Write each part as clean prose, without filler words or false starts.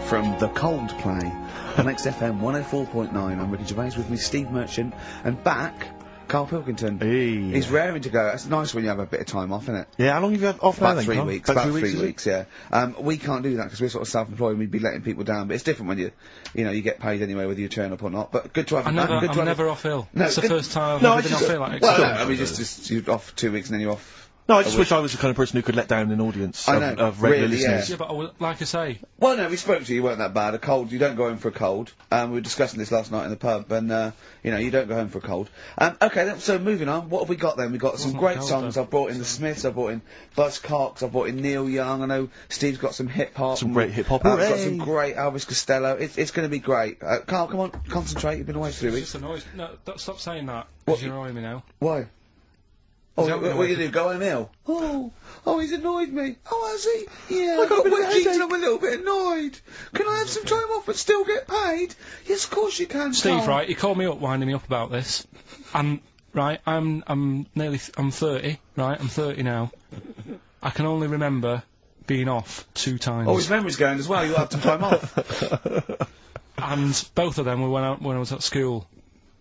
from The Coldplay on XFM 104.9. I'm Ricky Gervais, with me Steve Merchant, and back, Carl Pilkington. Hey. He's raring to go. It's nice when you have a bit of time off, isn't it? Yeah, how long have you had off now About then, 3 Carl? weeks. About About 3 3 weeks, yeah. We can't do that because we're sort of self-employed and we'd be letting people down, but it's different when you know, you get paid anyway whether you turn up or not. But good to have you back. Good to I'm have never you. off ill. No, it's the good- first time No, I've I been just- off ill, like, Well, no, except- I mean, just you're off 2 weeks and then you're off. No, I just wish I was the kind of person who could let down an audience I know, of regular really, listeners. Yeah, but like I say, Well, no, we spoke to you. You weren't that bad. A cold, you don't go home for a cold. We were discussing this last night in the pub, and you know, you don't go home for a cold. Okay, then, so moving on. What have we got then? We've got some not great cold, songs. though. I've brought in the Smiths. I've brought in Buzzcocks. I've brought in Neil Young. I know Steve's got some hip hop. Some great hip-hop. I've got Hooray! some great Elvis Costello. It's going to be great. Carl, come on, concentrate. You've been away for 3 it's weeks. just annoys. No, stop saying that. What? Because you're annoying me now. Why? Oh, that what what you you do? Go home ill? Oh, he's annoyed me. Oh, has he? Yeah, I got a bit of a cheeks and headache. I'm a little bit annoyed. Can I have some time off but still get paid? Yes, of course you can, Steve, Carl. right? He called me up, winding me up about this, and right, I'm 30, right? I'm 30 now. I can only remember being off 2 times. Oh, his memory's going as well. You'll have some time off. And both of them were when I was at school.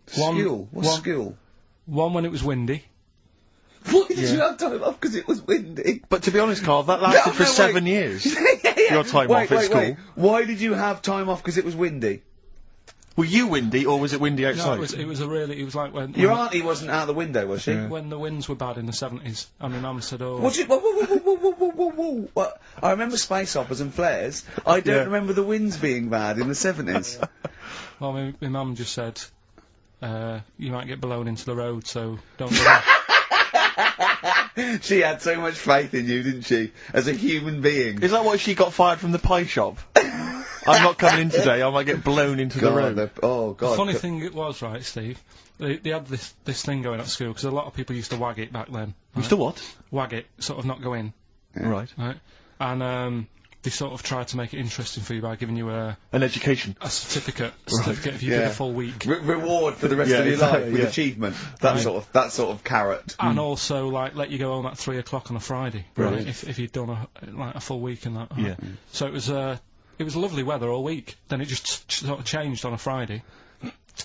School? What's one- school? One when it was windy. Why did you have time off? Because it was windy. But to be honest, Carl, that lasted for wait. 7 years. Yeah. Your time off at school. Why did you have time off? Because it was windy. Were you windy, or was it windy No, outside? it was like when Your auntie wasn't out the window, was she? Yeah. when the winds were bad in the 70s, and my mum said, "Oh, Whoa. What? I remember space operas and flares. I don't Yeah. remember the winds being bad in the 70s. well, my mum just said, you might get blown into the road, so don't." Go She had so much faith in you, didn't she? As a human being. Is that why she got fired from the pie shop? I'm not coming in today, I might get blown into the road. Oh, God. The funny thing it was, right, Steve, they had this thing going at school, because a lot of people used to wag it back then. You Right? still what? Wag it, sort of not go in, Right. right? And they sort of tried to make it interesting for you by giving you a An education. certificate if you did Yeah. a full week. Reward for the rest Yeah, of your exactly, life with yeah. achievement. That sort of carrot. And also, like, let you go home at 3 o'clock on a Friday, Right. if you'd done a full week and that. Yeah. So it was lovely weather all week. Then it just sort of changed on a Friday,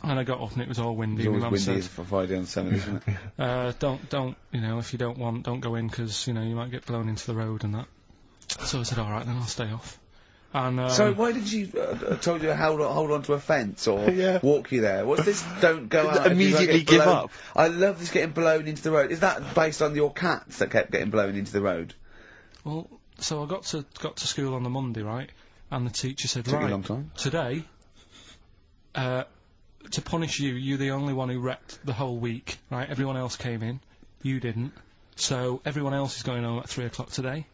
and I got up and it was all windy. It's And my always mum windy said, for Friday on Sunday, isn't it? don't, you know, if you don't go in, because, you know, you might get blown into the road and that. So I said, all right, then I'll stay off. And So why did you told you to hold on to a fence or Yeah. walk you there? What's this? Don't go out. if you Immediately get give blown- up. I love this getting blown into the road. Is that based on your cats that kept getting blown into the road? well, so I got to school on the Monday, right? And the teacher said, Took you a right, long time. today, to punish you, you're the only one who wrecked the whole week, right? Everyone else came in, you didn't. So everyone else is going home at 3 o'clock today,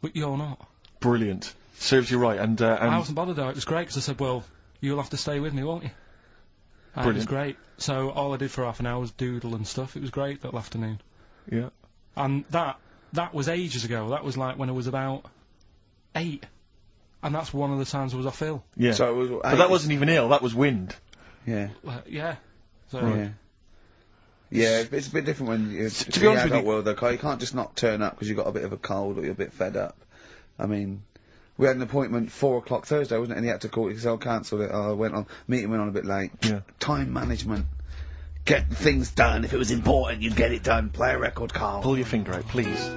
but you're not. Brilliant. Serves you right, and I wasn't bothered though, it was great, because I said, well, you'll have to stay with me, won't you? And it was Brilliant. great. So all I did for half an hour was doodle and stuff. It was great that afternoon. yeah. And that was ages ago. That was like when I was about 8. And that's one of the times I was off ill. Yeah. So it was, But that wasn't even ill, that was wind. Yeah. Yeah. So, Yeah. Yeah, it's a bit different when you're To be honest with you- world though, Carl. You can't just not turn up because you've got a bit of a cold or you're a bit fed up. I mean, we had an appointment 4 o'clock Thursday, wasn't it? And he had to call it because I cancelled it. Meeting went on a bit late. Yeah. Time management. Get things done. If it was important, you'd get it done. Play a record, Carl. Pull your finger out, please.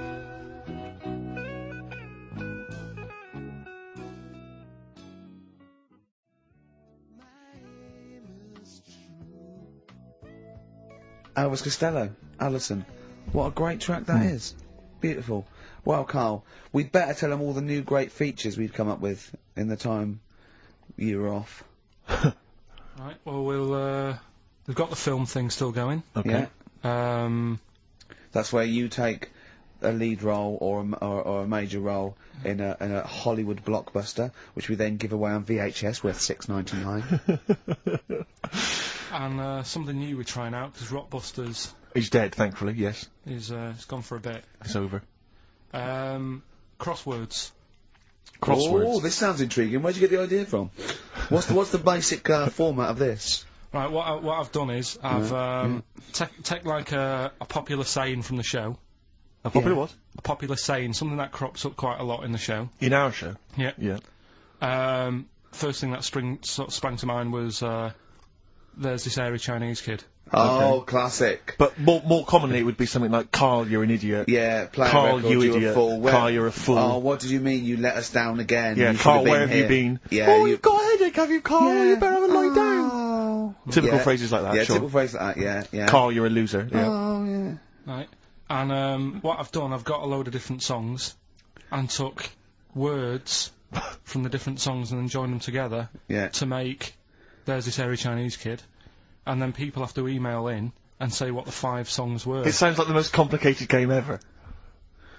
Elvis Costello, Alison. What a great track that is. Beautiful. Well, Carl, we'd better tell them all the new great features we've come up with in the time you were off. Right, well, we've got the film thing still going. Okay. Yeah? That's where you take a lead role or a major role in a Hollywood blockbuster, which we then give away on VHS worth $6.99. And something new we're trying out, because Rockbusters He's dead, thankfully, yes. is it's gone for a bit. It's over. Crosswords. Crosswords. Oh, this sounds intriguing. Where'd you get the idea from? What's the basic format of this? Right, what I've done is I've take like a popular saying from the show. A popular what? A popular saying, something that crops up quite a lot in the show. In our show? Yeah. Yeah. First thing that sprang to mind was, there's this airy Chinese kid. Oh, classic. But more commonly, it would be something like, Carl, you're an idiot. Yeah, play Carl, record, you you're idiot. a fool. Carl, you're a fool. Oh, what did you mean you let us down again? Yeah, You Carl, should've where have here. you been? Yeah, oh, you've got a headache, have you, Carl? Yeah. You better have a lie down. Oh. Typical phrases like that, Yeah, sure. typical phrases like that, yeah. Carl, you're a loser. Yeah. Oh, yeah. Right. And what I've done, I've got a load of different songs and took words from the different songs and then joined them together to make There's This Airy Chinese Kid. And then people have to email in and say what the 5 songs were. It sounds like the most complicated game ever.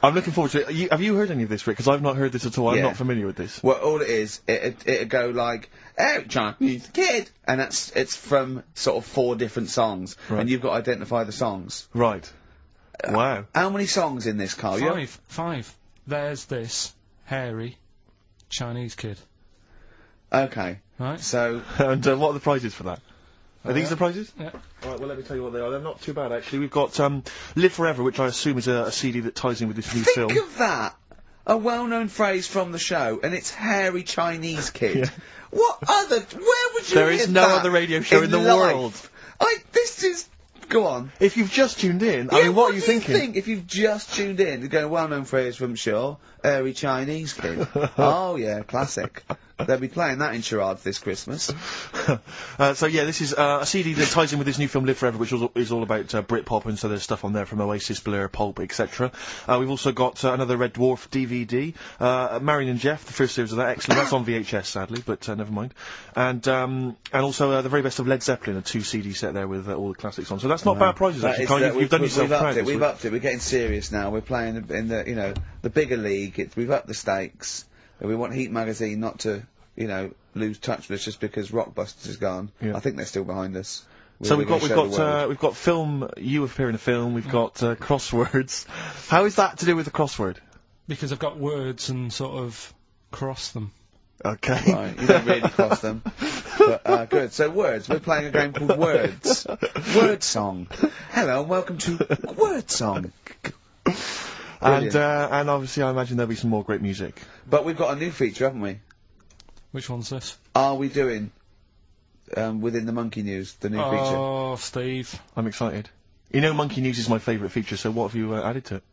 I'm looking forward to it. Have you heard any of this, Rick? Because I've not heard this at all. I'm not familiar with this. Well, all it is, it'd go like, "Hey, Chinese kid," and it's from sort of 4 different songs, and you've got to identify the songs. Right. Wow. How many songs in this, Carl? 5. There's this hairy Chinese kid. Okay. Right. So. And what are the prizes for that? Are these the prizes? Yeah. Alright, well let me tell you what they are. They're not too bad actually. We've got Live Forever, which I assume is a CD that ties in with this new film. Think of that! A well-known phrase from the show, and it's hairy Chinese kid. Yeah. What other? Where would you There hear is no that other radio show in the life? world. This is. Go on. If you've just tuned in, Yeah, I mean, what are you do you thinking? think if you've just tuned in? You're going well-known phrase from Shaw, hairy Chinese kid. Oh yeah, classic. They'll be playing that in charades this Christmas. So yeah, this is a CD that ties in with this new film Live Forever, which is all about Britpop, and so there's stuff on there from Oasis, Blur, Pulp, etc. We've also got another Red Dwarf DVD, Marion and Jeff, the first series of that, excellent. That's on VHS sadly, but never mind. And also the very best of Led Zeppelin, a 2 CD set there with all the classics on. So that's not bad prizes actually. Carl, you've done yourself proud. We've upped it. We're getting serious now. We're playing in the the bigger league. We've upped the stakes. We want Heat Magazine not to, lose touch with us just because Rockbusters is gone. Yeah. I think they're still behind us. So we've got film. You appear in a film. We've got crosswords. How is that to do with the crossword? Because I've got words and sort of cross them. Okay. Right, you don't really cross them. But, good. So words. We're playing a game called Words. Word Song. Hello and welcome to Word Song. And obviously I imagine there'll be some more great music. But we've got a new feature, haven't we? Which one's this? Are we doing, within the Monkey News, the new feature? Oh, Steve. I'm excited. You know Monkey News is my favourite feature, so what have you added to it?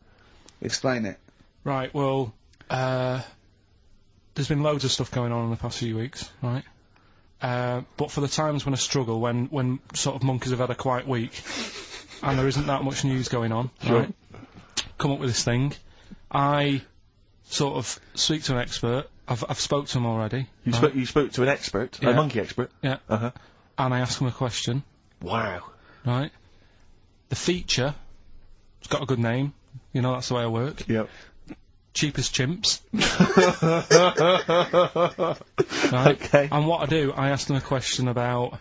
Explain it. Right, well, there's been loads of stuff going on in the past few weeks, right? But for the times when I struggle, when sort of monkeys have had a quiet week, and there isn't that much news going on, right? Come up with this thing. I sort of speak to an expert. I've spoke to him already. You spoke to an expert, a monkey expert. Yeah. Uh-huh. And I asked him a question. Wow. Right. The feature. It's got a good name. That's the way I work. Yep. Cheapest chimps. Right. Okay. And what I do, I asked them a question about,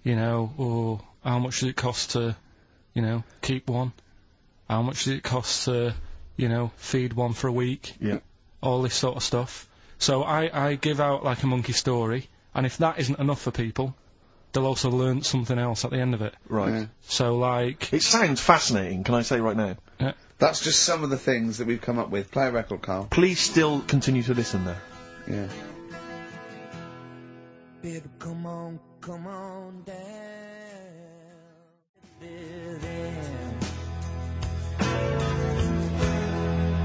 how much does it cost to, keep one? How much does it cost to, feed one for a week? Yeah. All this sort of stuff. So I give out like a monkey story, and if that isn't enough for people, they'll also learn something else at the end of it. Right. Yeah. So like... It sounds fascinating, can I say right now? Yeah. That's just some of the things that we've come up with. Play a record, Carl. Please still continue to listen there. Yeah. Baby, come on down.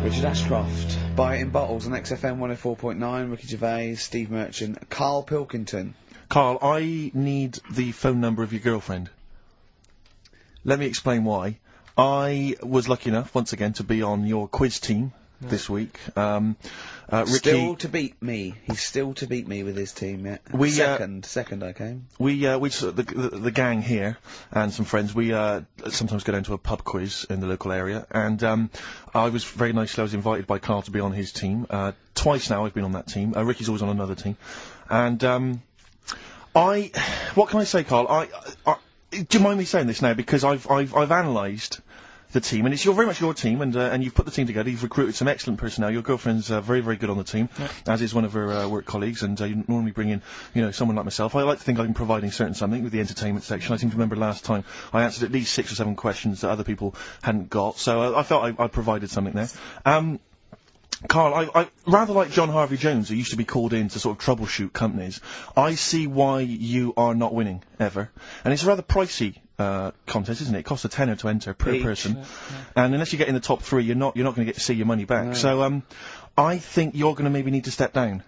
Richard Ashcroft. Buy it in bottles on XFM 104.9. Ricky Gervais, Steve Merchant, Carl Pilkington. Carl, I need the phone number of your girlfriend. Let me explain why. I was lucky enough, once again, to be on your quiz team this week. Ricky... Still to beat me. He's still to beat me with his team, yeah. Second I came. The gang here, and some friends, we sometimes go down to a pub quiz in the local area, and I was very nicely, I was invited by Carl to be on his team. Twice now I've been on that team. Ricky's always on another team. And, what can I say, Carl? Do you mind me saying this now? Because I've analysed the team, and it's very much your team, and you've put the team together. You've recruited some excellent personnel. Your girlfriend's very, very good on the team, as is one of her work colleagues. And you normally bring in, someone like myself. I like to think I'm providing something with the entertainment section. I seem to remember last time I answered at least 6 or 7 questions that other people hadn't got. So I felt I provided something there. Carl, I rather like John Harvey Jones, who used to be called in to sort of troubleshoot companies. I see why you are not winning ever, and it's a rather pricey contest, isn't it? It costs a tenner to enter per person, and unless you get in the top 3, you're not going to get to see your money back. No. So I think you're going to maybe need to step down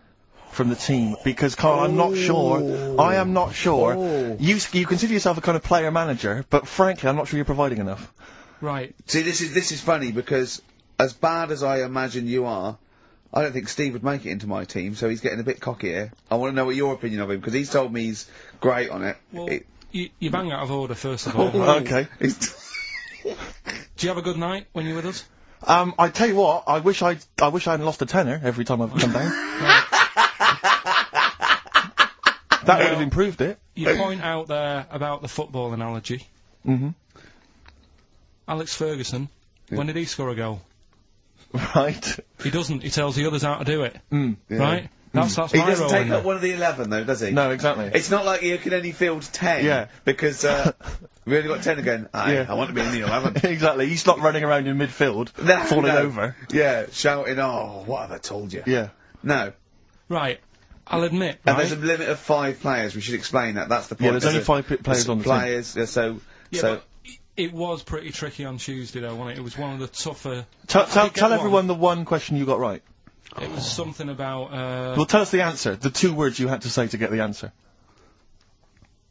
from the team, because Carl, I'm not sure. I am not sure. You consider yourself a kind of player manager, but frankly, I'm not sure you're providing enough. Right. See, this is funny because as bad as I imagine you are, I don't think Steve would make it into my team, so he's getting a bit cocky here. I want to know what your opinion of him, because he's told me he's great on it. Well, you bang out of order, first of all. Okay. Do you have a good night when you're with us? I tell you what, I wish I hadn't lost a tenner every time I've come down. That would have improved it. You point out there about the football analogy. Mm-hmm. Alex Ferguson, when did he score a goal? Right. He doesn't. He tells the others how to do it. Mm. Yeah. Right? That's He my doesn't role take in up there. one of the 11 though, does he? No, exactly. It's not like you can only field 10. Yeah. Because, we only got 10 again. Yeah. I want to be in the 11. Exactly. He's not running around in midfield, falling over. Yeah, shouting, oh, what have I told you? Yeah. No. Right. I'll admit, And right? there's a limit of 5 players, we should explain that, that's the point. Yeah, there's only 5 players on the team. Players, yeah, so... Yeah, so but it was pretty tricky on Tuesday, though, wasn't it? It was one of the tougher... Tell everyone the one question you got right. It was something about, Well, tell us the answer. The 2 words you had to say to get the answer.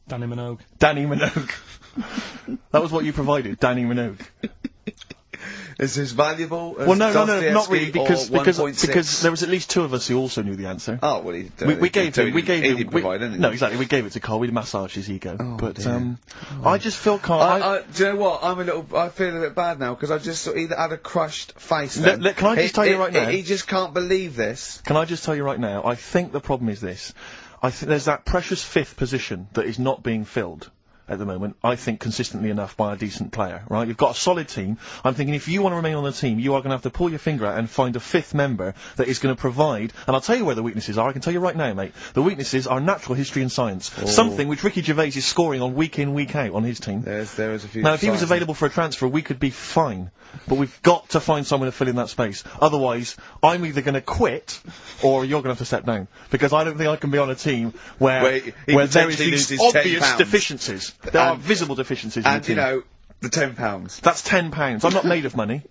Danny Minogue. Danny Minogue. That was what you provided, Danny Minogue. is this valuable? Well, no, not really, because 1.6? there was at least 2 of us who also knew the answer. Oh, well, We gave him. he didn't provide anything. No, exactly. We gave it to Carl. We massaged his ego. Oh, but dear. I just feel Carl. do you know what? I feel a bit bad now because I just sort of had a crushed face. Then. Can I just tell you right now? He just can't believe this. Can I just tell you right now? I think the problem is this. I think there's that precious 5th position that is not being filled at the moment, I think, consistently enough by a decent player, right? You've got a solid team. I'm thinking if you want to remain on the team, you are going to have to pull your finger out and find a 5th member that is going to provide, and I'll tell you where the weaknesses are, I can tell you right now, mate. The weaknesses are natural history and science. Something which Ricky Gervais is scoring on week in, week out on his team. There is a few... Now, if he was available for a transfer, we could be fine. But we've got to find someone to fill in that space. Otherwise, I'm either going to quit, or you're going to have to step down. Because I don't think I can be on a team where there is these obvious deficiencies. There are visible deficiencies in the team. And, you know, the £10. That's £10. I'm not made of money.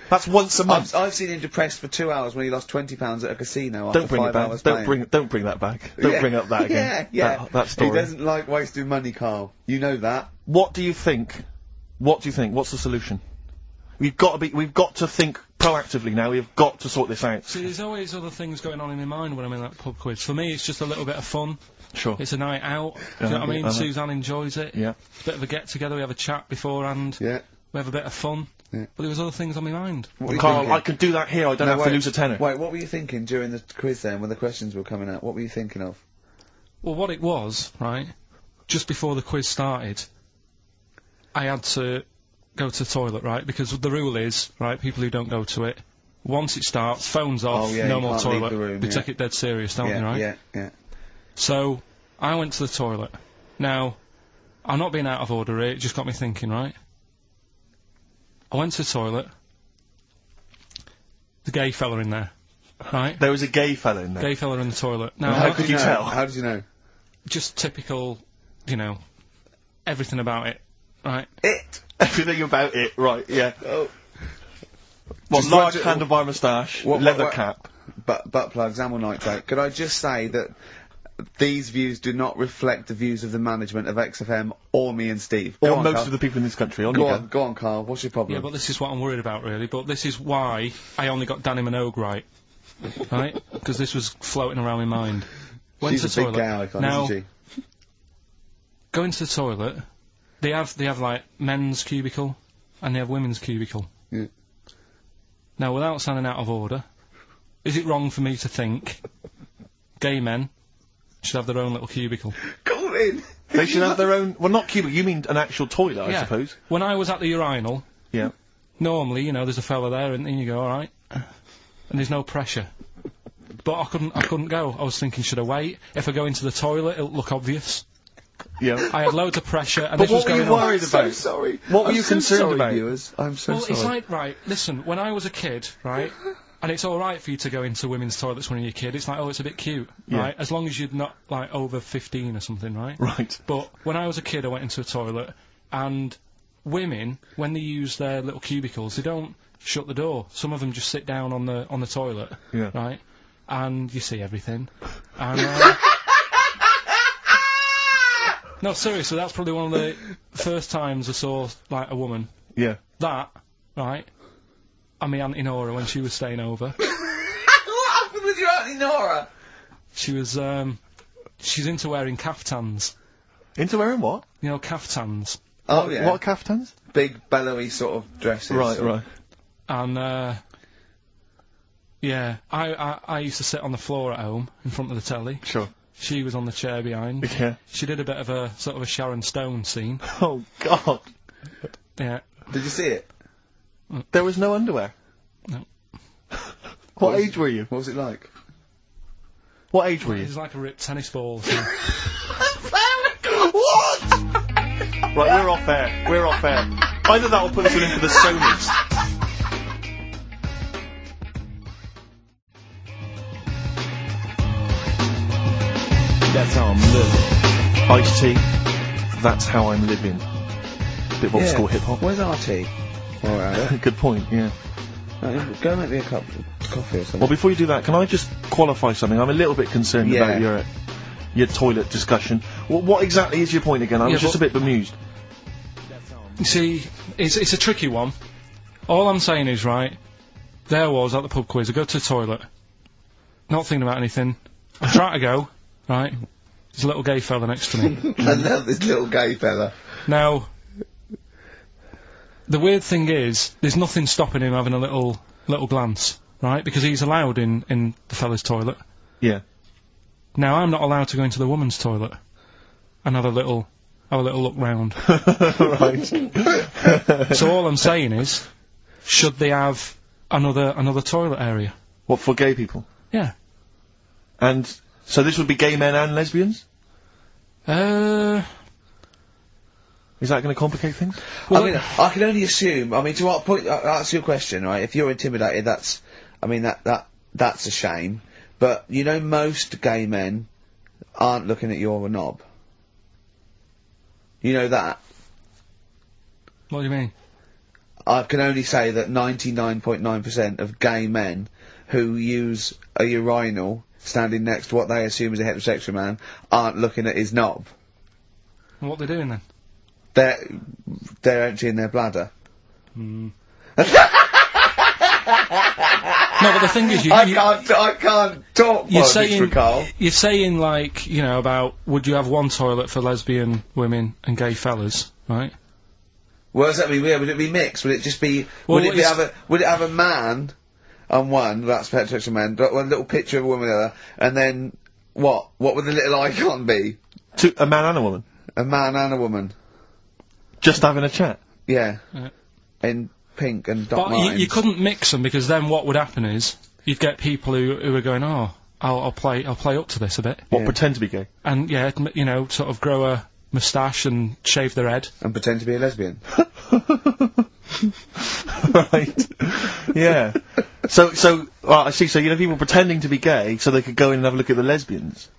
That's once a month. I've seen him depressed for 2 hours when he lost £20 at a casino Don't after bring 5 it back. hours Don't playing. bring that back. Don't bring up that again. Yeah. That story. He doesn't like wasting money, Carl. You know that. What do you think? What's the solution? We've got to think proactively now. We've got to sort this out. See, there's always other things going on in my mind when I'm in that pub quiz. For me, it's just a little bit of fun. Sure. It's a night out. Do you know what I mean? Suzanne enjoys it. Yeah. It's a bit of a get-together. We have a chat beforehand. Yeah. We have a bit of fun. Yeah. But there was other things on my mind. Carl, I can do that here. I don't have to lose a tenner. Wait, what were you thinking during the quiz then, when the questions were coming out? What were you thinking of? Well, what it was, right, just before the quiz started, I had to go to the toilet, right, because the rule is, right, people who don't go to it, once it starts, phones off, no more toilet. They take it dead serious, don't they, right? Yeah. So, I went to the toilet. Now, I'm not being out of order here, it just got me thinking, right? I went to the toilet. The gay fella in there, right? There was a gay fella in there. Gay fella in the toilet. Now, How could you tell? How did you know? Just typical, you know, everything about it, right? Everything about it, right, yeah. Oh. What, Just large like- handlebar moustache, leather cap. Butt plugs, ammo nitrate. Could I just say that these views do not reflect the views of the management of XFM or me and Steve. Or most of the people in this country. Go on, Carl. What's your problem? Yeah, but this is what I'm worried about, really. But this is why I only got Danny Minogue right. Right? Because this was floating around my mind. Went She's to a the big toilet. gay icon, Now, isn't she? go into the toilet. They have like men's cubicle and they have women's cubicle. Yeah. Now, without sounding out of order, is it wrong for me to think gay men should have their own little cubicle? Go in. They should have their own. Well, not cubicle. You mean an actual toilet, I suppose. When I was at the urinal, Yeah. normally, you know, there's a fella there, and you go, all right, and there's no pressure. But I couldn't go. I was thinking, should I wait? If I go into the toilet, it'll look obvious. Yeah. I had loads of pressure, and But this was what were going you on. worried about? I'm so sorry. What were I'm you so concerned sorry, about? Viewers. I'm so Well, sorry. it's like, right, listen, when I was a kid, right, And it's alright for you to go into women's toilets when you're a kid. It's like, oh, it's a bit cute, right? As long as you're not, like, over 15 or something, right? Right. But when I was a kid, I went into a toilet, and women, when they use their little cubicles, they don't shut the door. Some of them just sit down on the toilet, Yeah. right? And you see everything. And, no, seriously, that's probably one of the first times I saw, like, a woman. Yeah. That, right? And my Auntie Nora when she was staying over. What happened with your Auntie Nora? She was, she's into wearing caftans. Into wearing what? You know, caftans. Oh, yeah. What caftans? Big, bellowy sort of dresses. Right. And, yeah, I used to sit on the floor at home in front of the telly. Sure. She was on the chair behind. Yeah. She did a bit of a sort of a Sharon Stone scene. Oh, God. Yeah. Did you see it? There was no underwear? No. What age were you? What was it like? What age were It you? was like a ripped tennis ball. So. What? Right, we're off air. We're off air. Either that or put us in for the Sonys. That's how I'm living. Ice-T. That's how I'm living. Bit of old school hip-hop. Where's RT? Alright. Good point, yeah. Go make me a cup of coffee or something. Well, before you do that, can I just qualify something? I'm a little bit concerned Yeah. about your toilet discussion. What exactly is your point again? I was just a bit bemused. You see, it's a tricky one. All I'm saying is, right, there I was at the pub quiz. I go to the toilet, not thinking about anything. I try to go, right, there's a little gay fella next to me. I love this little gay fella. Now, the weird thing is, there's nothing stopping him having a little glance, right, because he's allowed in the fella's toilet. Yeah. Now, I'm not allowed to go into the woman's toilet and have a little look round. Right. So all I'm saying is, should they have another toilet area? What, for gay people? Yeah. And so this would be gay men and lesbians? Is that going to complicate things? Well, I mean, I can only assume. I mean, to what point? Answer your question, right? If you're intimidated, that's a shame. But you know, most gay men aren't looking at your knob. You know that. what do you mean? I can only say that 99.9% of gay men who use a urinal standing next to what they assume is a heterosexual man aren't looking at his knob. What they're doing then? They're emptying their bladder. No, but the thing is, I can't talk you're politics saying, for Carl. you're saying, like, you know, about would you have one toilet for lesbian women and gay fellas, right? Well, does that mean? Yeah, would it be mixed? Would it just be? Well, would it have a man on one? That's heterosexual man. One little picture of a woman on the other, and then what? What would the little icon be? A man and a woman? A man and a woman. Just having a chat? Yeah. Yeah. In pink and dot But lines. you couldn't mix them because then what would happen is you'd get people who are going, oh, I'll play up to this a bit, What, Yeah. pretend to be gay? and yeah, you know, sort of grow a moustache and shave their head. And pretend to be a lesbian. Right. Yeah. So, well, I see, so you know people pretending to be gay so they could go in and have a look at the lesbians?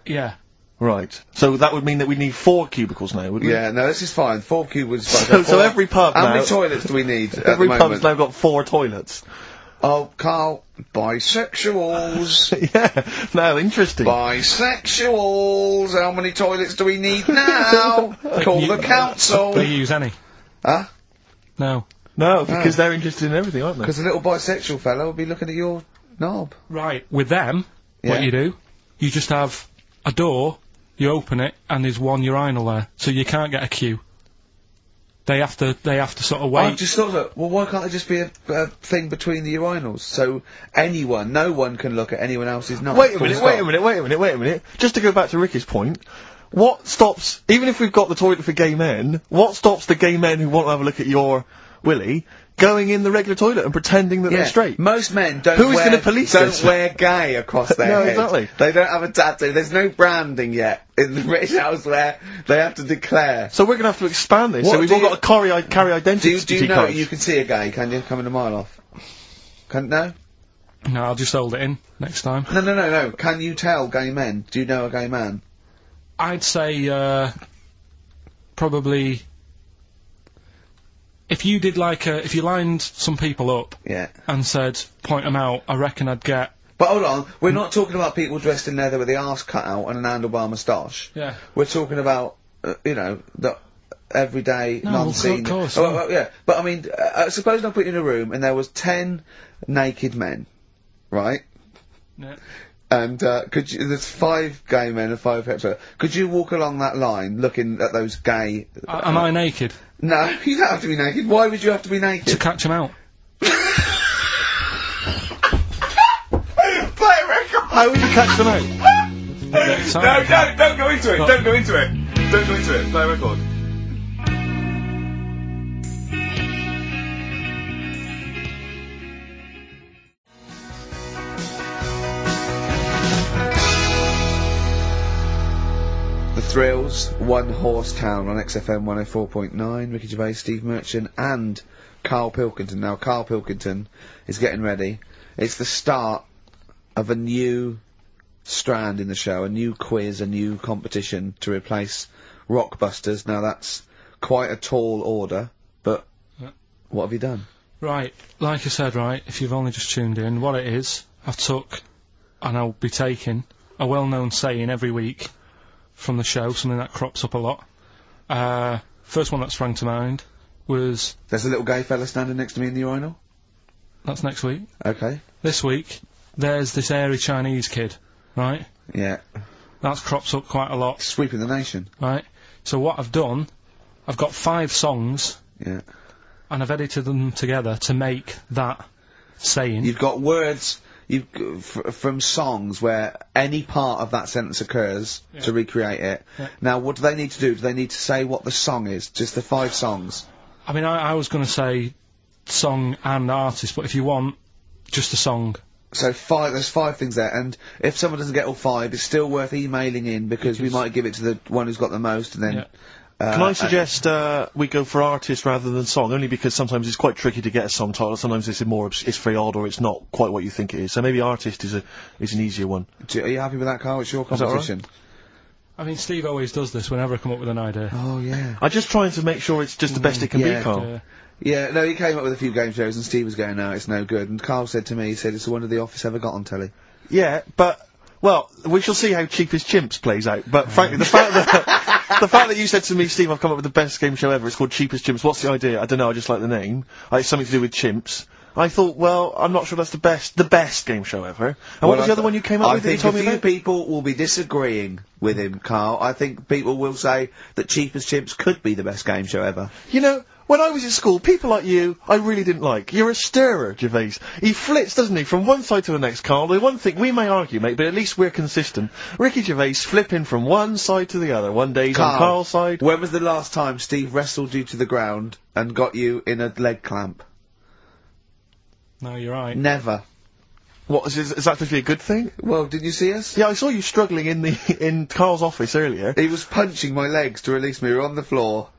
Yeah. Right. So that would mean that we need 4 cubicles now, would we? Yeah, no, this is fine. 4 cubicles. So every pub How now- many toilets do we need at Every the pub's moment? now got 4 toilets. Oh, Carl, bisexuals. Yeah. No, interesting. Bisexuals. How many toilets do we need now? Call You- the council. Do you use any? Huh? No. No, because they're interested in everything, aren't they? Because the little bisexual fellow will be looking at your knob. Right. With them, Yeah. what you do, you just have a door, you open it, and there's one urinal there, so you can't get a queue. They have to sort of wait. I just thought that, well, why can't there just be a thing between the urinals? So no one can look at anyone else's knob. Wait a Full minute, stop. wait a minute. Just to go back to Ricky's point, what stops, even if we've got the toilet for gay men, what stops the gay men who want to have a look at your willy going in the regular toilet and pretending that they're straight? Most men don't Who's wear, gonna police don't this? wear gay across their No, head. exactly. They don't have a tattoo. There's no branding yet in the British house where they have to declare. So we're going to have to expand this, What so we've do all you- got to carry identity Do you know cards. you can see a gay? Can you come in a mile off? No? No, I'll just hold it in next time. No. Can you tell gay men? Do you know a gay man? I'd say, probably... If you did if you lined some people up Yeah. and said, point them out, I reckon I'd get... But hold on, we're not talking about people dressed in leather with the arse cut out and an handlebar moustache. Yeah. We're talking about, the everyday, No, non-seen... of course, well, yeah. But I mean, suppose I put you in a room and there was 10 naked men, right? Yeah. And, there's 5 gay men and 5 hetero. Could you walk along that line looking at those gay... Am I naked? No, you don't have to be naked. Why would you have to be naked? To catch them out. Play a record! How would you catch them out? No, don't go into it. Don't go into it. Don't go into it. Play a record. The Thrills, One Horse Town on XFM 104.9. Ricky Gervais, Steve Merchant, and Carl Pilkington. Now, Carl Pilkington is getting ready. It's the start of a new strand in the show, a new quiz, a new competition to replace Rockbusters. Now, that's quite a tall order, but what have you done? Right, like I said, right, if you've only just tuned in, what it is, I've took, and I'll be taking, a well-known saying every week from the show, something that crops up a lot. First one that sprang to mind was... There's a little gay fella standing next to me in the urinal? That's next week. Okay. This week, there's this airy Chinese kid, right? Yeah. That crops up quite a lot. Sweeping the nation. Right? So what I've done, I've got 5 songs, Yeah. and I've edited them together to make that saying. You've got words from songs where any part of that sentence occurs to recreate it. Yeah. Now, what do they need to do? Do they need to say what the song is? Just the 5 songs? I mean, I was going to say song and artist, but if you want, just a song. So there's 5 things there, and if someone doesn't get all 5, it's still worth emailing in because we might give it to the one who's got the most, and then... Yeah. Can I suggest we go for artist rather than song? Only because sometimes it's quite tricky to get a song title. Sometimes it's it's very odd, or it's not quite what you think it is. So maybe artist is an easier one. Are you happy with that, Carl? It's your that all right? competition. I mean, Steve always does this whenever I come up with an idea. Oh, yeah. I'm just trying to make sure it's just the best it can yeah, be, Carl. Yeah, no, he came up with a few game shows, and Steve was going, no, it's no good. And Carl said to me, he said, it's the one of The Office ever got on telly. Yeah, but... Well, we shall see how Cheapest Chimps plays out, but frankly, the fact that you said to me, Steve, I've come up with the best game show ever, it's called Cheapest Chimps, what's the idea? I don't know, I just like the name. It's something to do with chimps. I thought, well, I'm not sure that's the best game show ever. And what was the other one you came up with that you told me about? I think a few people will be disagreeing with him, Carl. I think people will say that Cheapest Chimps could be the best game show ever. You know, when I was at school, people like you, I really didn't like. You're a stirrer, Gervais. He flits, doesn't he, from one side to the next, Carl. The one thing, we may argue, mate, but at least we're consistent. Ricky Gervais flipping from one side to the other. One day he's on Carl's side. When was the last time Steve wrestled you to the ground and got you in a leg clamp? No, you're right. Never. What, is that supposed to be a good thing? Well, did you see us? Yeah, I saw you struggling in Carl's office earlier. He was punching my legs to release me. We were on the floor,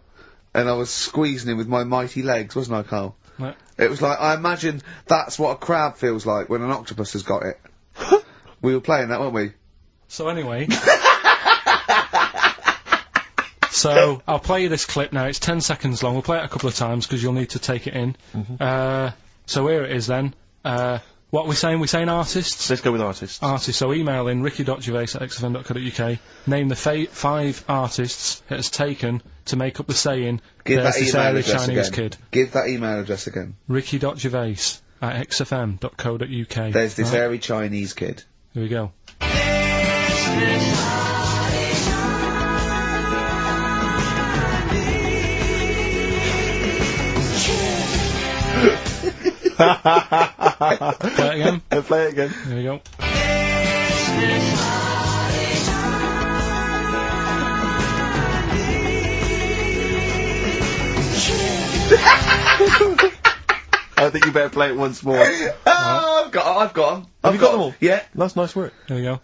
and I was squeezing him with my mighty legs, wasn't I, Carl? Right. It was like, I imagine that's what a crab feels like when an octopus has got it. We were playing that, weren't we? So anyway... So, I'll play you this clip now, it's 10 seconds long, we'll play it a couple of times because you'll need to take it in. So here it is then. What are we saying? We're saying artists? Let's go with artists. Artists, so email in ricky.gervais@xfm.co.uk, name the 5 artists it has taken to make up the saying, Give there's that this email airy address Chinese again. kid. Give that email address again. ricky.gervais@xfm.co.uk. There's this airy Chinese kid. Here we go. Play it again. Play it again. Here we go. I think you better play it once more. Oh, I've got them. Have you got them all? Yeah. That's nice work. Here we go.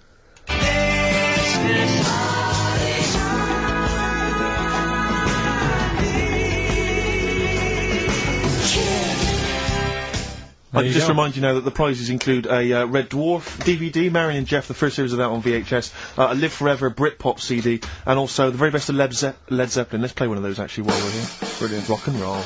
There I you just go. remind you now that the prizes include a Red Dwarf DVD, Marion and Jeff, the first series of that on VHS, a Live Forever Britpop CD, and also the very best of Led Zeppelin. Let's play one of those actually while we're here. Brilliant. Rock and roll.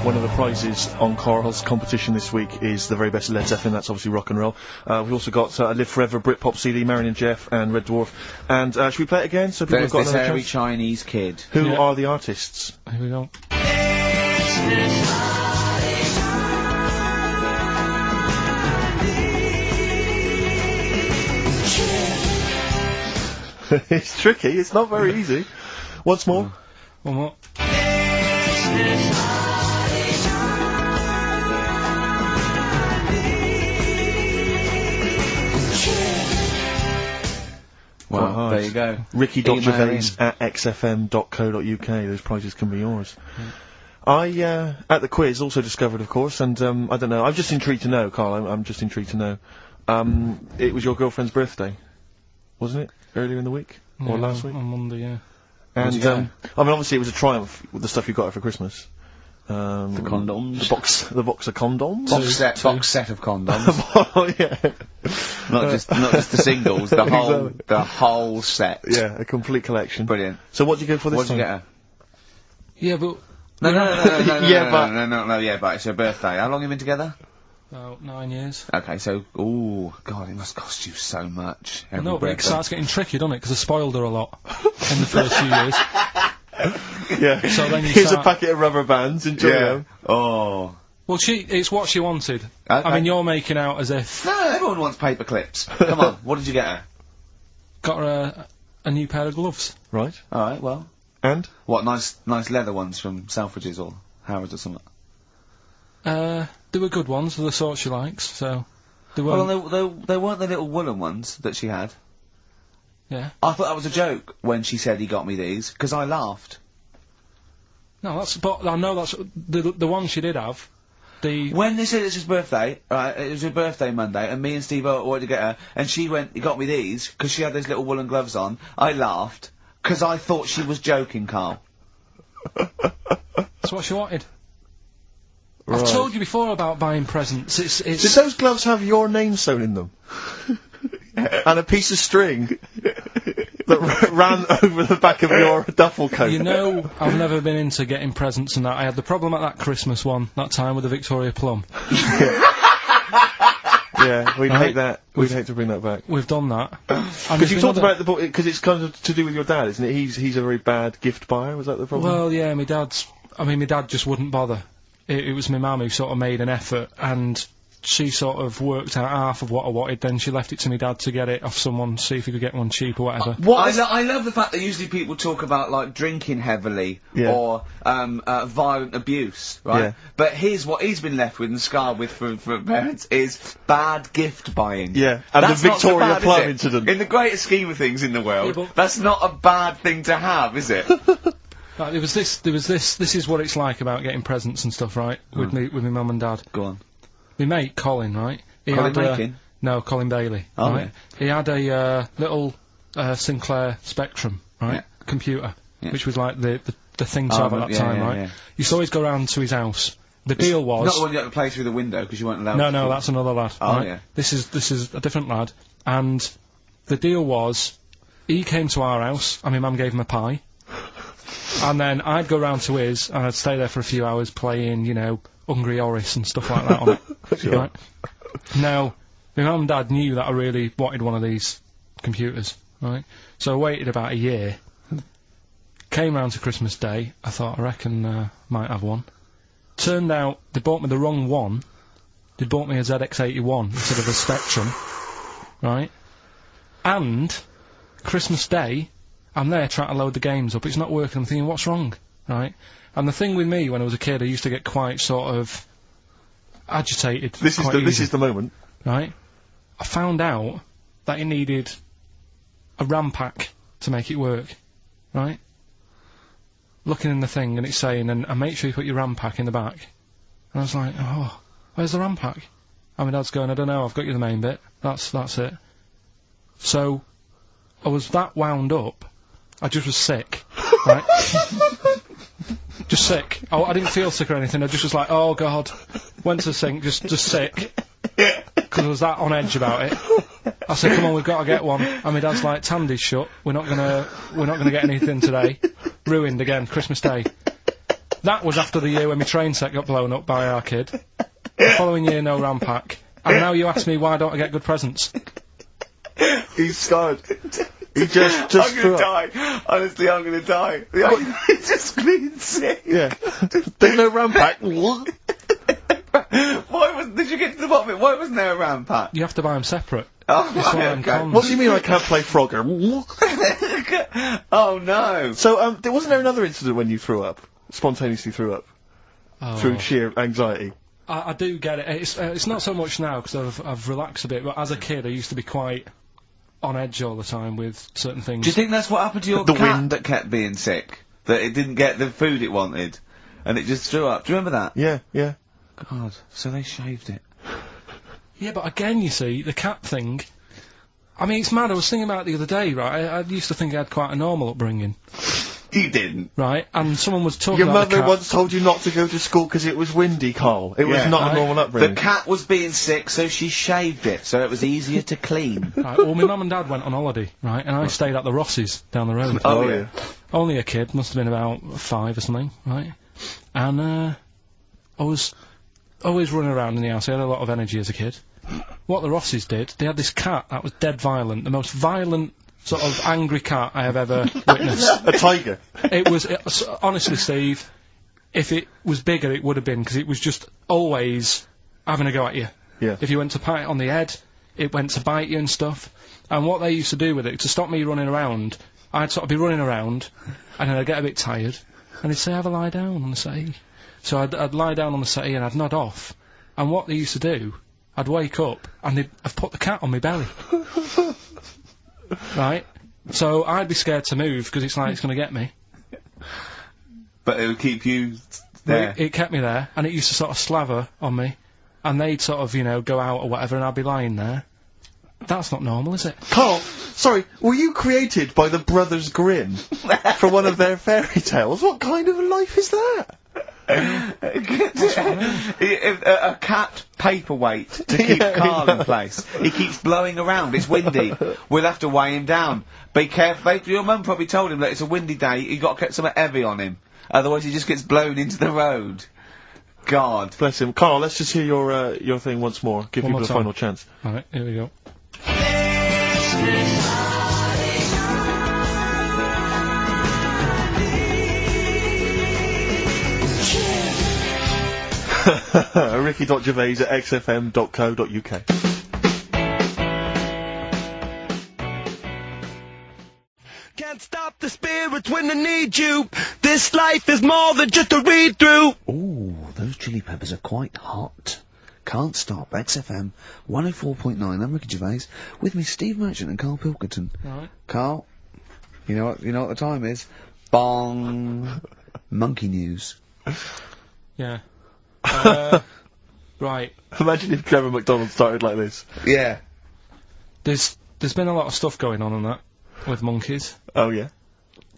One of the prizes on Carl's competition this week is the very best of Led Zeppelin. That's obviously rock and roll. We've also got a Live Forever Britpop CD, Marion and Jeff, and Red Dwarf. And should we play it again so people There's have got this another hairy chance? Chinese kid. Who Yeah. are the artists? Here we go. It's tricky. It's not very easy. Once more. One more. Well, Quite hard. there you go. Ricky.Gervais Email at xfm.co.uk. Those prizes can be yours. I, at the quiz, also discovered, of course, and I don't know. I'm just intrigued to know, Carl. I'm just intrigued to know. It was your girlfriend's birthday, wasn't it? Earlier in the week or Yeah, last week? On Monday, yeah. And What'd you get? I mean, obviously, it was a triumph with the stuff you got her for Christmas. The condoms. The box of condoms. Box set of condoms. Oh yeah, not just the singles, the whole Exactly. the whole set. yeah, a complete collection. Brilliant. So what did you go for this What'd you time? get her? Yeah, but No, but it's her birthday. How long have you been together? about 9 years. Okay, so God, it must cost you so much. I every know, but it birthday. starts getting tricky, doesn't it? Because I spoiled her a lot in the first few years. Yeah. So then you Here's start- a packet of rubber bands. Enjoy them. Oh. Well, it's what she wanted. Okay. I mean, you're making out as if No, everyone wants paper clips. Come on, what did you get her? got her a new pair of gloves. Right. All right, well, And what nice leather ones from Selfridges or Harrods or something. They were good ones, the sort she likes. So they Well, weren't. they weren't the little woolen ones that she had. Yeah. I thought that was a joke when she said he got me these because I laughed. No, but I know that's the one she did have. When they said it's his birthday, right, it was her birthday Monday, and me and Steve wanted to get her, and she went, he got me these, because she had those little woolen gloves on. I laughed, because I thought she was joking, Carl. That's what she wanted. I've told you before about buying presents. did those gloves have your name sewn in them? And a piece of string that ran over the back of your duffel coat. You know, I've never been into getting presents and that. I had the problem at that Christmas one, that time with the Victoria Plum. Yeah, we'd hate that. We'd hate to bring that back. We've done that. Because you talked about the book, because it's kind of to do with your dad, isn't it? He's a very bad gift buyer. Was that the problem? Well, yeah, my dad just wouldn't bother. It was my mum who sort of made an effort, and she sort of worked out half of what I wanted, then she left it to my dad to get it off someone, see if he could get one cheap or whatever. I love the fact that usually people talk about, like, drinking heavily, or, violent abuse, right? Yeah. But here's what he's been left with and scarred with from parents is bad gift buying. Yeah, and That's the not so Victoria bad, is Plum it? incident. In the greater scheme of things in the world, Yeah, but- that's not a bad thing to have, is it? Right, there was this, this is what it's like about getting presents and stuff, right? With my mum and dad. Go on. My mate, Colin, right? He Colin had, Makin? No, Colin Bailey. Oh, right? He had a little Sinclair Spectrum, right? Yeah. Computer, Yeah. which was like the thing to Oh, have at that yeah, time, yeah, right? yeah. Used to always go round to his house. The deal was... Not the one you had to play through the window because you weren't allowed No, to. no, that's another lad. Oh, right? yeah. This is a different lad. And the deal was, he came to our house, and my mum gave him a pie. And then I'd go round to his, and I'd stay there for a few hours playing, you know, Hungry Horace and stuff like that on it. Sure. Right? Now, my mum and dad knew that I really wanted one of these computers, right? So I waited about a year. Came round to Christmas Day, I thought, I reckon might have one. Turned out, they bought me the wrong one. They bought me a ZX81 instead of a Spectrum, right? And, Christmas Day, I'm there trying to load the games up, it's not working, I'm thinking, what's wrong, right? And the thing with me, when I was a kid, I used to get quite sort of agitated. This is the moment. Right? I found out that it needed a RAM pack to make it work, right? Looking in the thing and it's saying, and make sure you put your RAM pack in the back. And I was like, oh, where's the RAM pack? And my dad's going, I don't know, I've got you the main bit. That's it. So, I was that wound up, I just was sick, right? Just sick. Oh, I didn't feel sick or anything. I just was like, oh god. Went to the sink, just sick. Because I was that on edge about it. I said, come on, we've got to get one. And my dad's like, Tandy's shut. We're not gonna get anything today. Ruined again, Christmas Day. That was after the year when my train set got blown up by our kid. The following year, no RAM pack. And now you ask me why don't I get good presents? He's scarred. He just I'm threw gonna up. die. Honestly, I'm gonna die. He's just being sick. Yeah. There's no RAM pack. Why did you get to the bottom of it? Why wasn't there a RAM pack? You have to buy them separate. Oh, That's why I'm okay. cons. What do you mean I can't play Frogger? Oh no. So, wasn't there another incident when you threw up? Spontaneously threw up? Oh. Through sheer anxiety? I do get it. It's not so much now because I've relaxed a bit, but as a kid I used to be quite on edge all the time with certain things. Do you think that's what happened to your The cat wind. that kept being sick? That it didn't get the food it wanted, and it just threw up? Do you remember that? Yeah, yeah. God, so they shaved it. Yeah, but again, you see, the cat thing, I mean, it's mad. I was thinking about it the other day, right? I used to think I had quite a normal upbringing, You didn't. right? And someone was talking Your about the mother cat. once told you not to go to school because it was windy, Carl. It was Yeah. not a Right. normal The upbringing. cat was being sick, so she shaved it, so it was easier to clean. Right, well, my mum and dad went on holiday, right? And I stayed at the Rossies down the road. Oh, yeah. Only a kid, must have been about 5 or something, right? And, I was always running around in the house. I had a lot of energy as a kid. What the Rossies did, they had this cat that was dead violent, the most violent sort of angry cat I have ever witnessed. A tiger. It was, honestly, Steve, if it was bigger, it would have been, because it was just always having a go at you. Yeah. If you went to pat it on the head, it went to bite you and stuff. And what they used to do with it, to stop me running around, I'd sort of be running around, and then I'd get a bit tired, and they'd say, have a lie down on the settee. So I'd lie down on the settee and I'd nod off. And what they used to do, I'd wake up, and they'd have put the cat on my belly. Right? So I'd be scared to move, because it's like it's going to get me. But it would keep you But there. it kept me there, and it used to sort of slaver on me, and they'd sort of, you know, go out or whatever, and I'd be lying there. That's not normal, is it? Carl, sorry, were you created by the Brothers Grimm for one of their fairy tales? What kind of a life is that? A cat paperweight to keep Carl in place. He keeps blowing around. It's windy. We'll have to weigh him down. Be careful. Your mum probably told him that it's a windy day. You got to get something heavy on him. Otherwise, he just gets blown into the road. God. Bless him. Carl, let's just hear your thing once more. Give One people more a time. final chance. Alright, here we go. Ricky.Gervais at xfm.co.uk. Can't stop the spirits when they need you. This life is more than just a read-through. Ooh, those chili peppers are quite hot. Can't stop. XFM 104.9. I'm Ricky Gervais. With me, Steve Merchant and Carl Pilkington. Alright. Carl, you know what the time is? Bong. Monkey news. Yeah. Right. Imagine if Trevor McDonald started like this. Yeah. There's been a lot of stuff going on that with monkeys. Oh, yeah?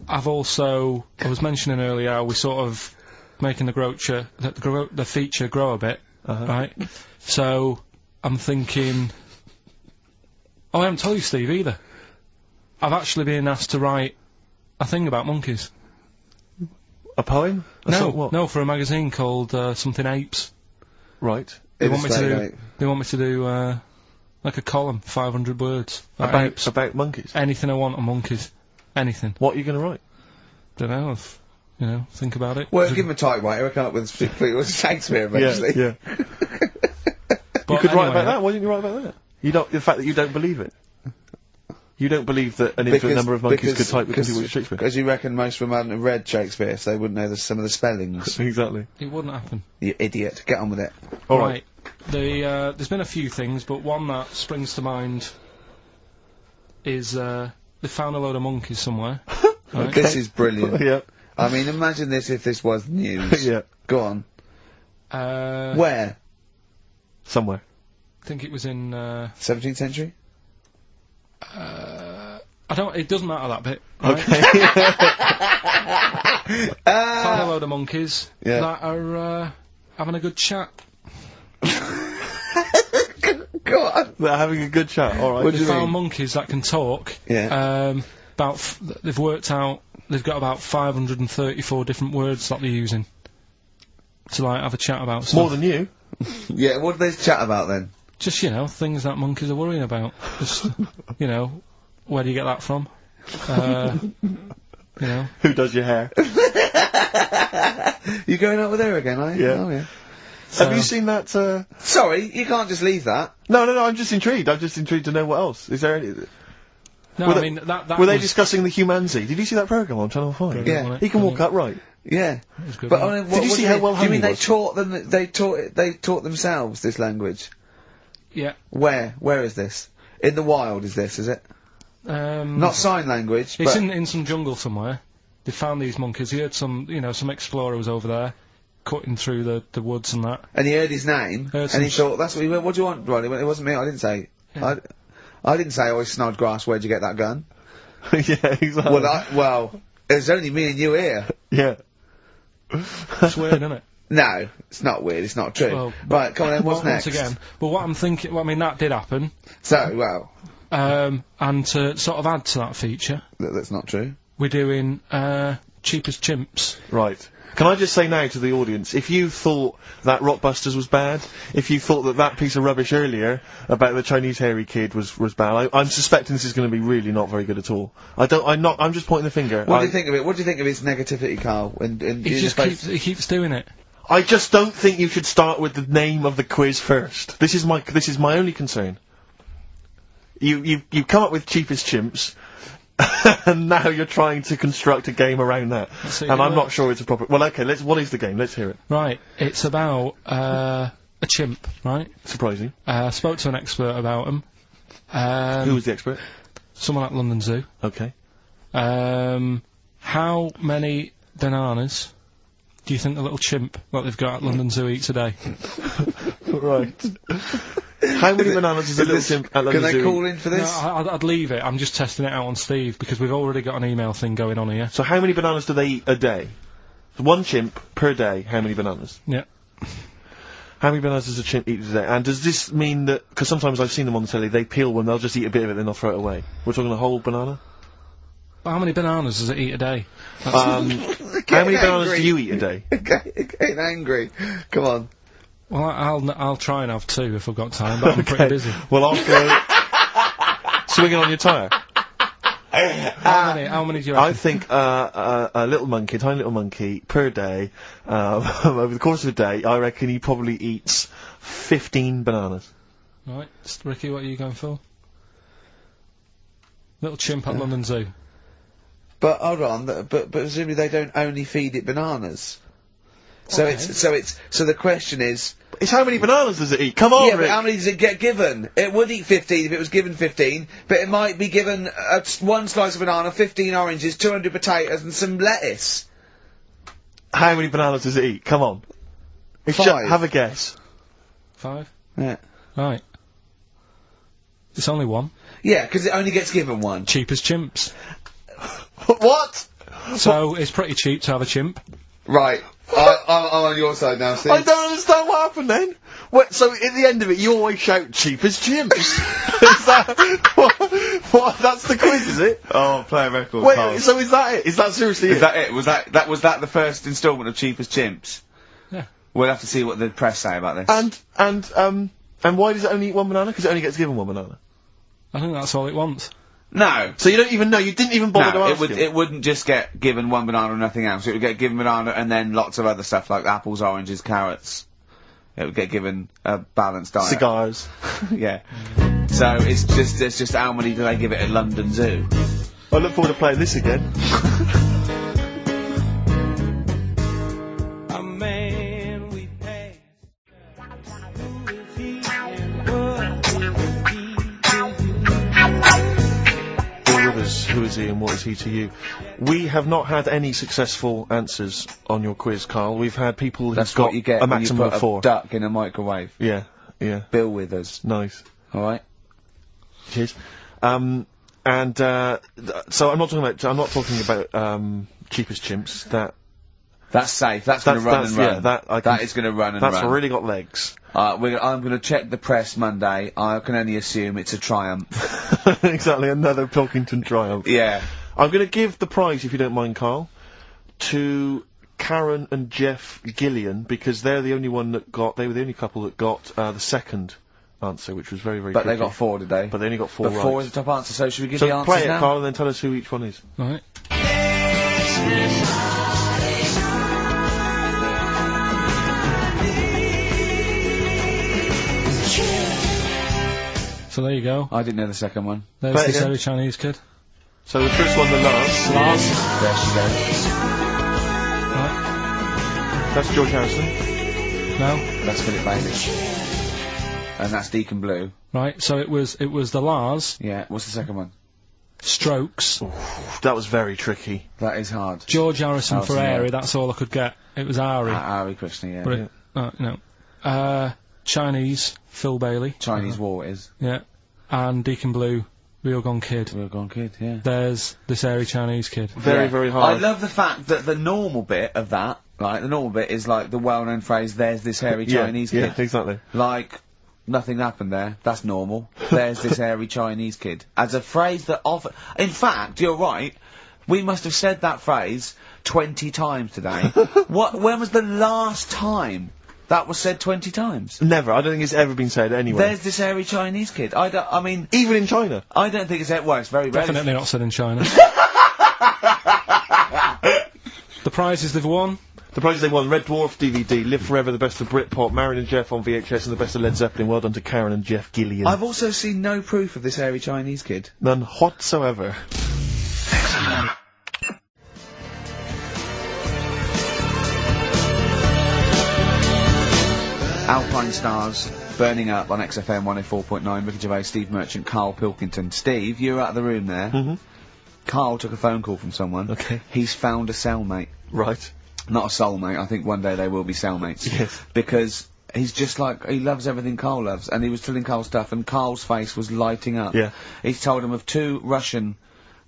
I was mentioning earlier how we sort of making the feature grow a bit, right? So, I'm thinking, I haven't told you, Steve, either. I've actually been asked to write a thing about monkeys. A poem? No, for a magazine called, something Apes. Right. They want me to Illustrate, do, they want me to do, like a column, 500 words. About apes. About monkeys? Anything I want on monkeys. Anything. What are you going to write? Don't know, think about it. Well, give him a typewriter. We'll come up with Shakespeare eventually. Yeah. But You could write anyway, about that. Why didn't you write about that? The fact that you don't believe it. You don't believe that an infinite number of monkeys could type with Shakespeare. Because you reckon most of them hadn't read Shakespeare, so they wouldn't know some of the spellings. Exactly. It wouldn't happen. You idiot. Get on with it. All right. There's been a few things, but one that springs to mind is they found a load of monkeys somewhere. Right? This is brilliant. Yeah. I mean, imagine this if this was news. Yeah. Go on. I Where? Somewhere. think it was in 17th century? It doesn't matter that bit. Right? Okay. Find a load of monkeys Yeah. that are having a good chat. Go on. They're having a good chat. All right. What do They you found mean? monkeys that can talk. Yeah. They've worked out they've got about 534 different words that they're using to like have a chat about stuff. More than you. Yeah, what do they chat about then? Just, things that monkeys are worrying about. Just, where do you get that from? Who does your hair? You going out with her again, are you? Yeah. Oh, yeah. Have you seen that? Sorry, you can't just leave that. No. I'm just intrigued. I'm just intrigued to know what else. Is there any? No, Were I they- mean, that Were they was- discussing the humanity? Did you see that program on Channel 5? Yeah. wasn't it? He can walk upright. Yeah. It was good, But wasn't I it? mean, Did you what see do how well do you hung mean he they was? taught them? They taught themselves this language. Yeah. Where is this? In the wild is this? Is it? Not sign language. It's but in some jungle somewhere. They found these monkeys. He heard some explorer was over there, cutting through the woods and that. and he heard his name, Heard and he some thought, "That's what he went. What do you want, Ronnie?" He went, "It wasn't me. I didn't say. Yeah. I didn't say. Oh, Snodgrass. Where'd you get that gun?" Yeah, exactly. Well, it's only me and you here. Yeah. It's weird, isn't it? No, it's not weird. It's not true. Well, right, come on then. What's Well, next? Once again, but what I'm thinking, that did happen. So, well, And to sort of add to that feature, that's not true. we're doing cheap as chimps. Right. Can I just say now to the audience, if you thought that Rockbusters was bad, if you thought that piece of rubbish earlier about the Chinese hairy kid was bad, I'm suspecting this is going to be really not very good at all. I'm just pointing the finger. What do you think of it? What do you think of his negativity, Carl? He keeps doing it. I just don't think you should start with the name of the quiz first. This is my only concern. You come up with cheapest chimps, and now you're trying to construct a game around that. see, And I'm well- not sure it's a proper. Well, okay. What is the game? Let's hear it. Right, it's about a chimp, right? Surprising. Spoke to an expert about him. Who was the expert? Someone at London Zoo. Okay. How many bananas do you think the little chimp that they've got at London Zoo eats a day? Right. How many bananas does a little chimp at Can London they Zoo call eat? in for No, this? I'd leave it. I'm just testing it out on Steve because we've already got an email thing going on here. So how many bananas do they eat a day? One chimp per day. How many bananas? Yeah. How many bananas does a chimp eat a day? And does this mean that? Because sometimes I've seen them on the telly. They peel one. They'll just eat a bit of it, then they'll throw it away. We're talking a whole banana. How many bananas does it eat a day? How many bananas do you eat a day? Getting angry. Come on. Well, I'll try and have 2 if I've got time, but I'm pretty busy. Well, I'll go swinging on your tyre. How many do you reckon? I think a little monkey, tiny little monkey, per day, over the course of a day, I reckon he probably eats 15 bananas. Right, Ricky, what are you going for? Little chimp at London Zoo. But hold on. But presumably they don't only feed it bananas. So Okay. so the question is. It's how many bananas does it eat? Come on, Yeah, but Rick. how many does it get given? It would eat 15 if it was given 15, but it might be given one slice of banana, 15 oranges, 200 potatoes, and some lettuce. How many bananas does it eat? Come on. It's 5. have a guess. 5? Yeah. Right. It's only 1. Yeah, because it only gets given one. Cheap as chimps. What? So it's pretty cheap to have a chimp. Right. I'm on your side now, Steve. I don't understand what happened then. What, so at the end of it, you always shout cheap as chimps. Is that what? That's the quiz, is it? Oh, play a record. Wait, Carl. so is that it? Is that seriously Is it? that it? Was that the first instalment of Cheapest Chimps? Yeah. We'll have to see what the press say about this. And why does it only eat one banana? Because it only gets given one banana. I think that's all it wants. No. So you don't even know. You didn't even bother to No, ask him. it wouldn't just get given one banana and nothing else. It would get given banana and then lots of other stuff like apples, oranges, carrots. It would get given a balanced diet. Cigars. Yeah. So it's just how many do they give it at London Zoo? I look forward to playing this again. A man we passed. Who is he and what is he to you? Bill Withers, who is he and what is he to you? We have not had any successful answers on your quiz, Carl. We've had people who've That's got what you get a when you maximum put of 4. a duck in a microwave. Yeah, yeah, Bill Withers. nice. All right. Cheers. And, so I'm not talking about, cheapest chimps. That's safe. That's gonna run and run. Yeah, that is gonna run and run. That's really got legs. I'm gonna check the press Monday. I can only assume it's a Triumph. Exactly, another Pilkington Triumph. Yeah. I'm gonna give the prize, if you don't mind, Carl, to Karen and Jeff Gillian, because they're the only they were the only couple that got, the second answer, which was very, very But tricky. they got 4 today. But they only got 4 right. 4 is the top answer, so should we give So the answers play it, now? Carl, and then tell us who each one is. Right. So there you go. I didn't know the second one. There's Play it this again. early Chinese kid. So the first one, the Lars. There she goes. Right. That's George Harrison. No. That's Philip Bailey. And that's Deacon Blue. Right. So it was the Lars, Yeah, what's the second one? Strokes, That was very tricky. That is hard. George Harrison for Harrison, yeah. Airy. That's all I could get. It was Ari. Ari Krishna, yeah. But it, no. Chinese, Phil Bailey. Chinese War it is. Yeah. And Deacon Blue, Real Gone Kid. Real Gone Kid, yeah. There's this airy Chinese kid. Very, Yeah. very hard. I love the fact that the normal bit of that, right, the normal bit is like the well-known phrase, there's this hairy Chinese kid. Yeah, exactly. Like, nothing happened there. That's normal. There's this hairy Chinese kid. As a phrase that often... In fact, you're right. We must have said that phrase 20 times today. When was the last time that was said 20 times? Never. I don't think it's ever been said anywhere. There's this hairy Chinese kid. I mean... Even in China. I don't think it's... Well, it's very rare. Definitely not said in China. The prizes they've won. The prizes they won: Red Dwarf DVD, Live Forever, the best of Britpop, Marion and Jeff on VHS, and the best of Led Zeppelin. Well done to Karen and Jeff Gillian. I've also seen no proof of this hairy Chinese kid. None whatsoever. Alpine Stars, Burning Up on XFM 104.9, Ricky Gervais, Steve Merchant, Carl Pilkington. Steve, you're out of the room there. Mm-hmm. Carl took a phone call from someone. Okay. He's found a cellmate. Right. Not a soulmate, I think one day they will be cellmates. Yes. Because he's just like, he loves everything Carl loves, and he was telling Carl stuff, and Carl's face was lighting up. Yeah. He's told him of 2 Russian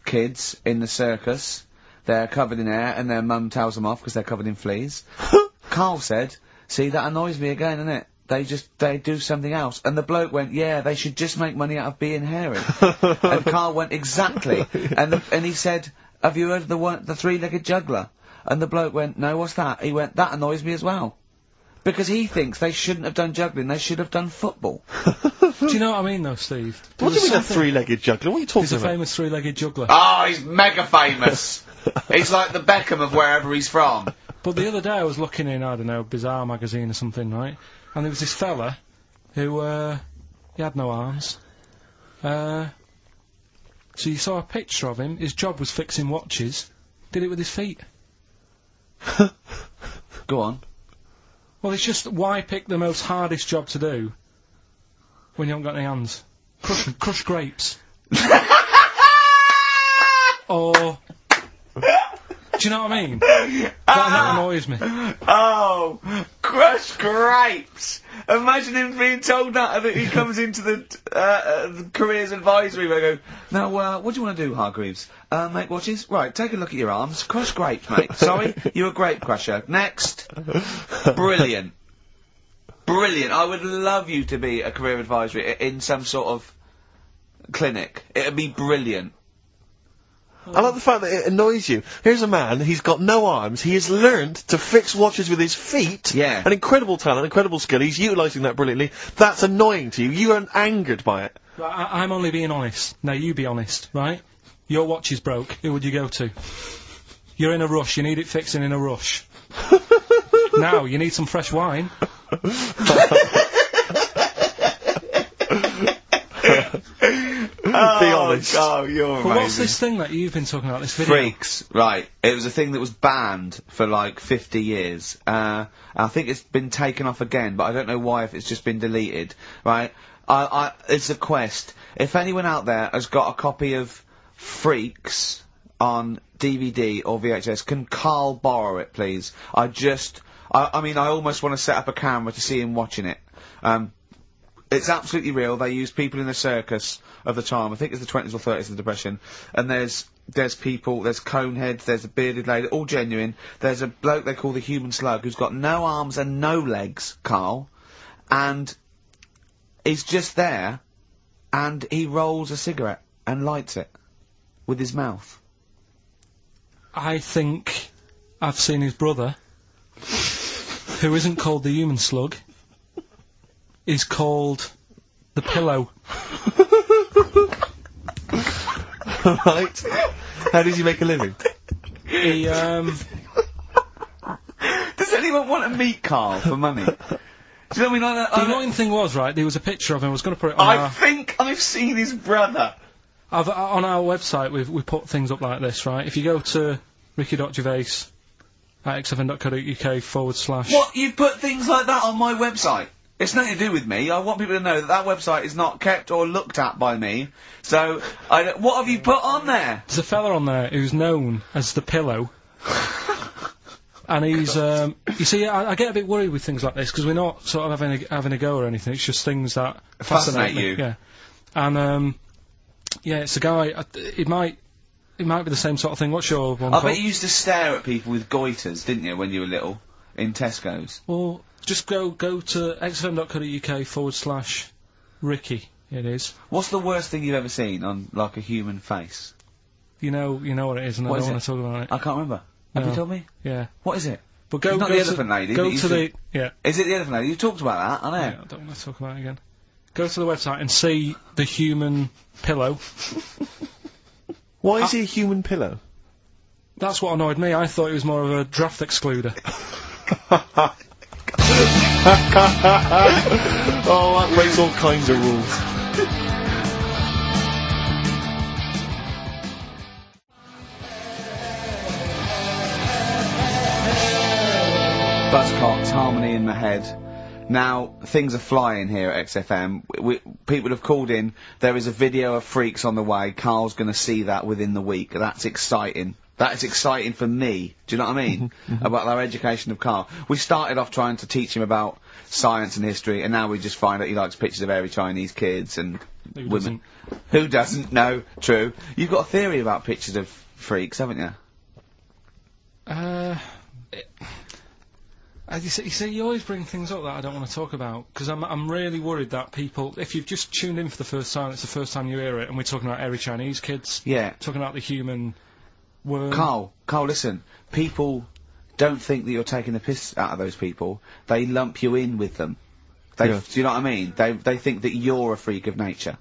kids in the circus. They're covered in hair, and their mum tells them off because they're covered in fleas. Carl said, see, that annoys me again, innit? They do something else. And the bloke went, yeah, they should just make money out of being hairy. And Carl went, exactly. And he said, have you heard of the 3-legged juggler? And the bloke went, no, what's that? He went, that annoys me as well. Because he thinks they shouldn't have done juggling, they should have done football. Do you know what I mean, though, Steve? What do you mean a 3-legged juggler? What are you talking He's a about? famous 3-legged juggler. Oh, he's mega famous. He's like the Beckham of wherever he's from. But the other day I was looking in, I don't know, Bizarre magazine or something, right? And there was this fella who, he had no arms. So you saw a picture of him, his job was fixing watches, did it with his feet. Go on. Well, it's just, why pick the most hardest job to do when you haven't got any hands? Crush grapes. Or... Do you know what I mean? That annoys me. Oh, crush grapes! Imagine him being told that he comes into the careers advisory where they go, now, what do you want to do, Hargreaves? Make watches? Right, take a look at your arms. Crush grapes, mate. Sorry, you're a grape crusher. Next. Brilliant. Brilliant. I would love you to be a career advisory in some sort of clinic. It'd be brilliant. I like the fact that it annoys you. Here's a man, he's got no arms, he has learned to fix watches with his feet. Yeah. An incredible talent, incredible skill, he's utilising that brilliantly. That's annoying to you. You are angered by it. I'm only being honest. Now you be honest, right? Your watch is broke. Who would you go to? You're in a rush. You need it fixing in a rush. Now, you need some fresh wine. Be honest. Oh, you're But amazing. what's this thing that you've been talking about, this video? Freaks, right. It was a thing that was banned for like 50 years. I think it's been taken off again, but I don't know why, if it's just been deleted, right? It's a quest. If anyone out there has got a copy of Freaks on DVD or VHS, can Carl borrow it, please? I mean, I almost want to set up a camera to see him watching it. It's absolutely real. They use people in the circus of the time. I think it's the 20s or 30s of the Depression. And there's people, there's Coneheads, there's a bearded lady, all genuine. There's a bloke they call the Human Slug who's got no arms and no legs, Carl. And he's just there, and he rolls a cigarette and lights it with his mouth. I think I've seen his brother, who isn't called the Human Slug. He's called the Pillow. Right. How does he make a living? He, Does anyone want to meet Carl for money? Do you know what I mean? the annoying thing was, right, there was a picture of him, I was going to put it on I think I've seen his brother. on our website, we put things up like this, right? If you go to ricky.gervais at xfn.co.uk / What? You put things like that on my website? It's nothing to do with me. I want people to know that that website is not kept or looked at by me. So, what have you put on there? There's a fella on there who's known as the Pillow. And he's, you see, I get a bit worried with things like this, because we're not sort of having a go or anything, it's just things that Fascinate me. you. Yeah. And, yeah, it's a guy, it might be the same sort of thing. What's your one I called? bet you used to stare at people with goiters, didn't you, when you were little? In Tesco's. Well, just go to xfm.co.uk / Ricky, it is. What's the worst thing you've ever seen on, like, a human face? You know what it is, and What I is don't it? want to talk about it. I can't remember. Have No. you told me? Yeah. What is it? But go, It's not go the to, elephant lady that Go used to to- the, yeah. Is it the elephant lady? You talked about that, I know. Yeah, I don't want to talk about it again. Go to the website and see the Human Pillow. Why is he a human pillow? That's what annoyed me. I thought he was more of a draft excluder. Oh, that breaks all kinds of rules. Buzzcocks, harmony in the head. Now, things are flying here at XFM. People have called in. There is a video of freaks on the way. Carl's going to see that within the week. That's exciting. That is exciting for me. Do you know what I mean? About our education of Carl. We started off trying to teach him about science and history, and now we just find that he likes pictures of hairy Chinese kids and Who women. doesn't? Who doesn't? No, true. You've got a theory about pictures of freaks, haven't you? You see, you always bring things up that I don't want to talk about, because I'm really worried that people, if you've just tuned in for the first time, it's the first time you hear it, and we're talking about hairy Chinese kids, Yeah. talking about the human worm. Carl, listen. People don't think that you're taking the piss out of those people. They lump you in with them. Yeah. Do you know what I mean? They think that you're a freak of nature.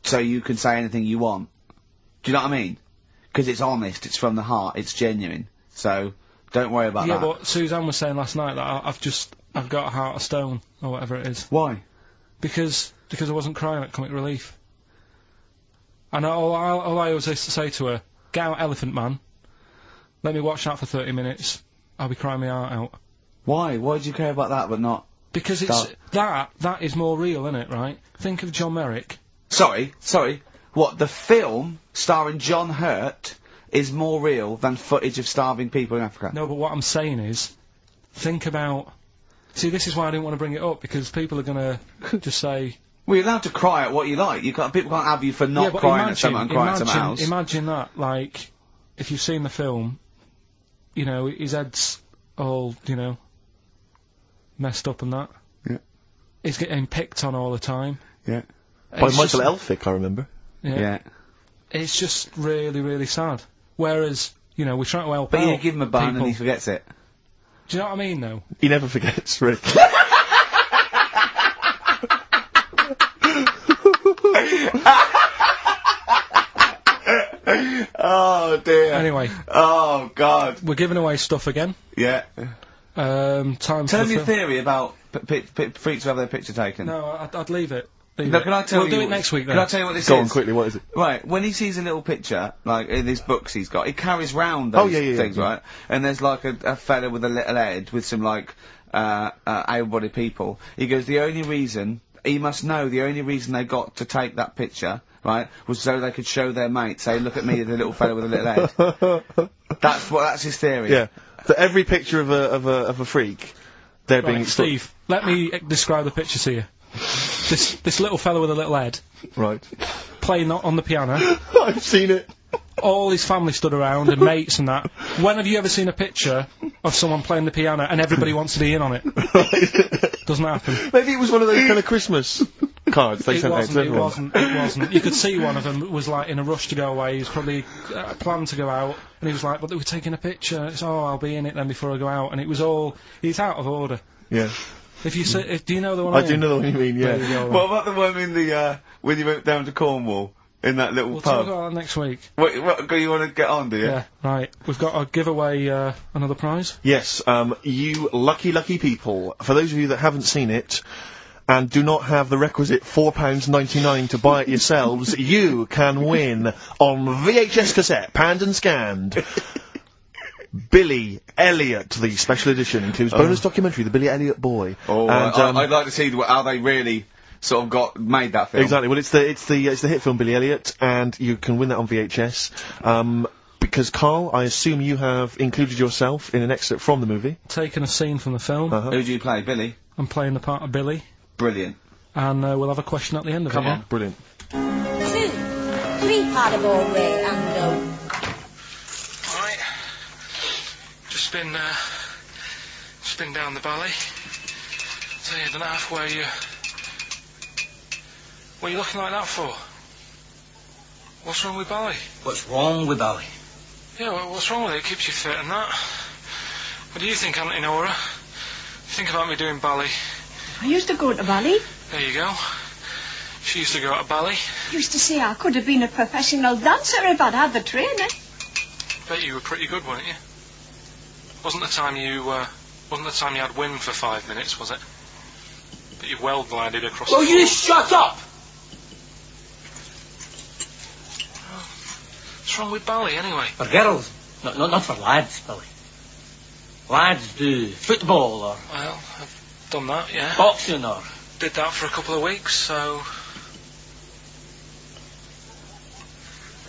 So you can say anything you want. Do you know what I mean? Because it's honest, it's from the heart, it's genuine. So, don't worry about Yeah, that. but Suzanne was saying last night that I've got a heart of stone, or whatever it is. Why? Because I wasn't crying at Comic Relief. And all I always used to say to her, get out Elephant Man, let me watch that for 30 minutes, I'll be crying my heart out. Why? Why do you care about that but not... Because it's, that is more real, isn't it, right? Think of John Merrick. Sorry. What, the film starring John Hurt is more real than footage of starving people in Africa? No, but what I'm saying is, think about... See, this is why I didn't want to bring it up, because people are gonna just say... Well, you're allowed to cry at what you like. People can't have you for not yeah, but crying at someone and crying at someone else. Imagine that, like, if you've seen the film, you know, his head's all, you know, messed up and that. Yeah. He's getting picked on all the time. Yeah. By It's Michael just- Elphick, I remember. Yeah. It's just really, really sad. Whereas, you know, we're trying to help But out you give him a bun people. and he forgets it. Do you know what I mean, though? He never forgets, Rick. Oh dear. Anyway, Oh god. we're giving away stuff again. Yeah. Time Tell for me the your film. theory about freaks who have their picture taken. No, I'd leave it. Leave No, it. can I tell we'll you? do it next week, then. Can I tell you what this Go is? on, quickly, what is it? Right, when he sees a little picture, like in his books he's got, he carries round Oh, those yeah, things, yeah. right? And there's like a fella with a little head with some like, able-bodied people. He goes, he must know the only reason they got to take that picture, right, was so they could show their mate, say, look at me, the little fella with a little head. That's his theory. Yeah. So every picture of a freak, they're being Right, Steve, let me describe the picture to you. this little fella with a little head Right. playing on the piano. I've seen it. All his family stood around and mates and that. When have you ever seen a picture of someone playing the piano and everybody wants to be in on it? Doesn't happen. Maybe it was one of those kind of Christmas cards they sent out to everyone. It wasn't. You could see one of them was like in a rush to go away. He was probably planned to go out, and he was like, "But they were taking a picture." It's I'll be in it then before I go out, and it was all. He's out of order. Yeah. If you say, do you know the one? I do know the one you mean. Yeah. There you go, What about the one in the, when you went down to Cornwall? In that little We'll talk pub? about that next week. What, you want to get on, do you? Yeah, right. We've got to give away another prize. Yes, you lucky people. For those of you that haven't seen it and do not have the requisite £4.99 to buy it yourselves, you can win on VHS cassette, panned and scanned. Billy Elliot, the special edition, includes bonus documentary, The Billy Elliot Boy. Oh, and, I'd like to see how they really sort of made that film. Exactly. Well, it's the hit film Billy Elliot, and you can win that on VHS. Because Carl, I assume you have included yourself in an excerpt from the movie. Taking a scene from the film. Who do you play, Billy? I'm playing the part of Billy. Brilliant. And we'll have a question at the end of Come it. on. Brilliant. 2, 3 part of all way and go. Alright. Just been down the valley. So you don't know where you... What are you looking like that for? What's wrong with Bally? What's wrong with Bally? Yeah, what's wrong with it? It keeps you fit and that. What do you think, Auntie Nora? Think about me doing ballet. I used to go to ballet. There you go. She used to go to ballet. Used to say I could have been a professional dancer if I'd had the training. Bet you were pretty good, weren't you? Wasn't the time you had wind for 5 minutes, was it? But you well glided across Well, the you floor. shut up! What's wrong with ballet, anyway? For girls, not for lads, Billy. Lads do football or Well, I've done that, yeah. boxing or... Did that for a couple of weeks, so...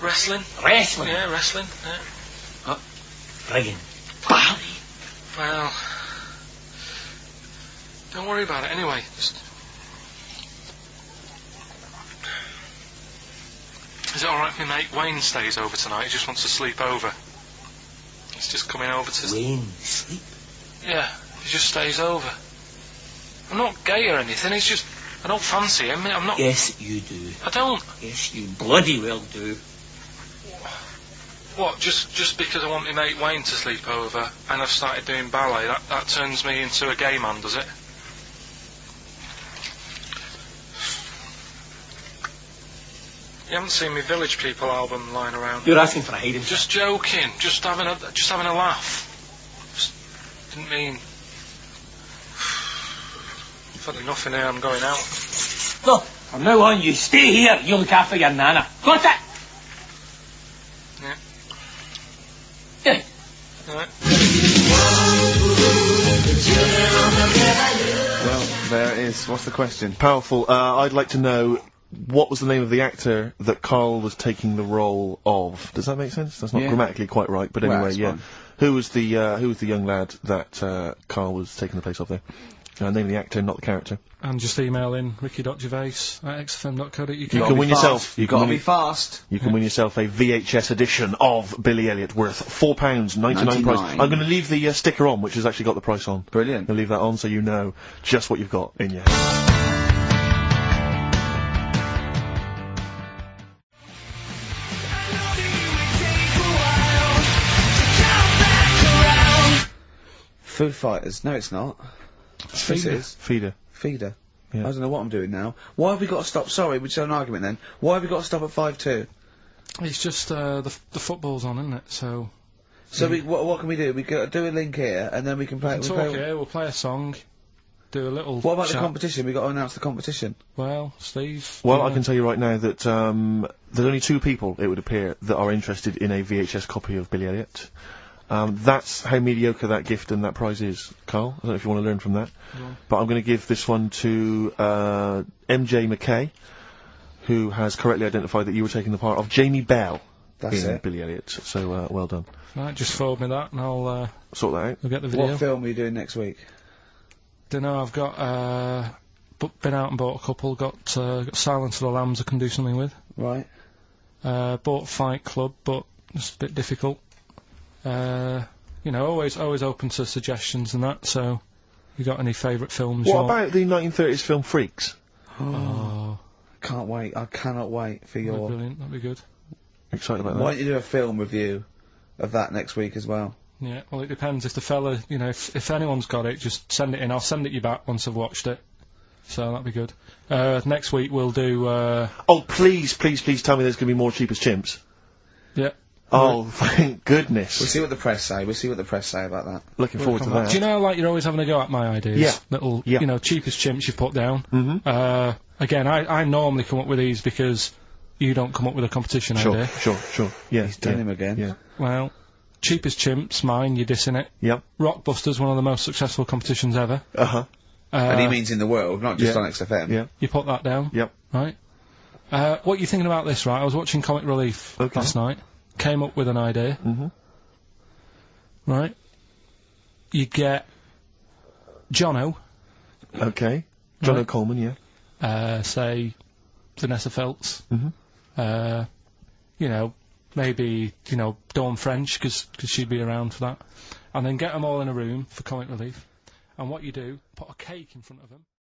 Wrestling? Wrestling? Yeah, wrestling, yeah. Friggin' Bally. Well... Don't worry about it, anyway. Just... Is it alright if my mate Wayne stays over tonight? He just wants to sleep over. He's just coming over to... Wayne, sleep? Yeah, he just stays over. I'm not gay or anything, it's just... I don't fancy him, I'm not... Yes, you do. I don't. Yes, you bloody well do. What, just because I want my mate Wayne to sleep over and I've started doing ballet, that turns me into a gay man, does it? You haven't seen my Village People album lying around. You're asking for a hiding. Just joking, just having a laugh. Just didn't mean... I've had enough in here, I'm going out. Look, from now on, you stay here. You look after your nana. Got it? Yeah. Yeah. Alright. Well, there it is. What's the question? Powerful. I'd like to know what was the name of the actor that Carl was taking the role of. Does that make sense? That's not Yeah. grammatically quite right, but Well, anyway, that's yeah. fine. Who was the young lad that Carl was taking the place of there? Name of the actor, not the character. And just email in ricky.gervais@xfm.co.uk. You can win yourself. You've got to be fast. You can win yourself a VHS edition of Billy Elliot worth £4.99 price. I'm going to leave the sticker on, which has actually got the price on. Brilliant. I'll leave that on so you know just what you've got in your hand. Foo Fighters. No, it's not. It's Yes, it Feeder. is. Feeder. Feeder. Yeah. I don't know what I'm doing now. Why have we got to stop? Sorry, we just had an argument then. Why have we got to stop at 5-2? It's just the football's on, isn't it? So So what can we do? We do a link here, and then we can play. we'll talk here. We'll play a song. Do a little. What about the chat. competition? We got to announce the competition. Well, Steve. Well, you I know. can tell you right now that there's only 2 people, it would appear, that are interested in a VHS copy of Billy Elliot. That's how mediocre that gift and that prize is, Carl. I don't know if you want to learn from that. Yeah. But I'm going to give this one to MJ McKay, who has correctly identified that you were taking the part of Jamie Bell That's in it. Billy Elliot. So, well done. Right, just forward me that, and I'll Sort that out. get the video. What film are you doing next week? Don't know. I've got been out and bought a couple. Got Silence of the Lambs I can do something with. Right. Bought Fight Club, but it's a bit difficult. You know, always open to suggestions and that. So, you got any favourite films? What about the 1930s film Freaks? Oh, Can't wait. I cannot wait for that'd be your... brilliant. That'd be good. Excited about that. Why don't you do a film review of that next week as well? Yeah. Well, it depends. If the fella, you know, if anyone's got it, just send it in. I'll send it you back once I've watched it. So that'd be good. Next week we'll do. Oh, please tell me there's going to be more Cheapest Chimps. Yeah. Oh, thank goodness. We'll see what the press say. We'll see what the press say about that. Looking forward to that. Do you know, like, you're always having a go at my ideas? Yeah. Little, Yeah. you know, Cheapest Chimps you've put down. Mm-hmm. Again, I normally come up with these because you don't come up with a competition Sure, idea. sure. Yeah. He's done him again. Yeah. Well, Cheapest Chimps, mine, you're dissing it. Yep. Rockbusters, one of the most successful competitions ever. Uh-huh. And he means in the world, not just yeah. on XFM. Yeah. You put that down. Yep. Right. What are you thinking about this, right? I was watching Comic Relief last night. Came up with an idea. Mm-hmm. Right. You get Jono. Okay. John Right. O'Coleman, yeah. Say Vanessa Feltz. Mm-hmm. You know, maybe, you know, Dawn French, because she'd be around for that. And then get them all in a room for Comic Relief. And what you do, put a cake in front of them.